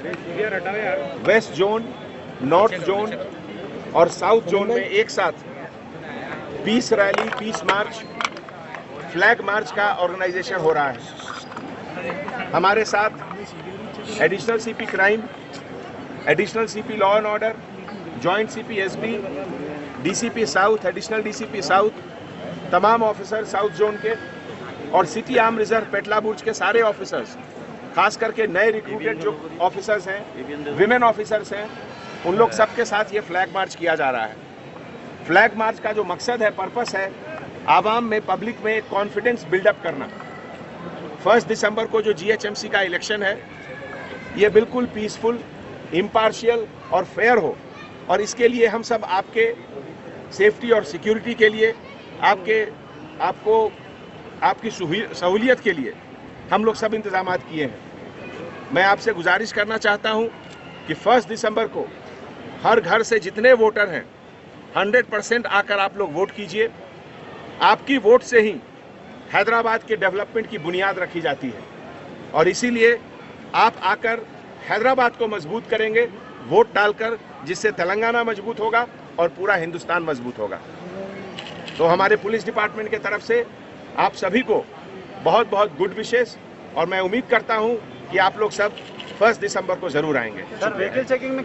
West zone, north zone और south zone में एक साथ पीस रैली, पीस मार्च, फ्लैग मार्च का ऑर्गेनाइजेशन हो रहा है। हमारे साथ additional CP crime, additional CP law and order, joint CP SP, DCP south, additional DCP south, तमाम ऑफिसर साउथ जोन के और सिटी आर्म रिजर्व पेटला बुर्ज के सारे ऑफिसर्स, खास करके नए रिक्रूटेड जो ऑफिसर्स हैं, विमेन ऑफिसर्स हैं, उन लोग सबके साथ ये फ्लैग मार्च किया जा रहा है। फ्लैग मार्च का जो मकसद है, पर्पस है, आवाम में, पब्लिक में कॉन्फिडेंस बिल्डअप करना। 1 दिसंबर को जो जीएचएमसी का इलेक्शन है, ये बिल्कुल पीसफुल, इम्पार्शियल और फेयर हो, और इसके लिए हम सब आपके सेफ्टी और सिक्योरिटी के लिए, आपकी सहूलियत के लिए हम लोग सब इंतजामात किए हैं। मैं आपसे गुजारिश करना चाहता हूं कि 1 दिसंबर को हर घर से जितने वोटर हैं 100% आकर आप लोग वोट कीजिए। आपकी वोट से ही हैदराबाद के डेवलपमेंट की बुनियाद रखी जाती है, और इसीलिए आप आकर हैदराबाद को मजबूत करेंगे वोट डालकर, जिससे तेलंगाना मजबूत होगा और पूरा हिंदुस्तान मजबूत होगा। तो हमारे पुलिस डिपार्टमेंट के तरफ से आप सभी को बहुत बहुत गुड विशेस, और मैं उम्मीद करता हूं कि आप लोग सब 1 दिसंबर को जरूर आएंगे। सर, व्हीकल चेकिंग में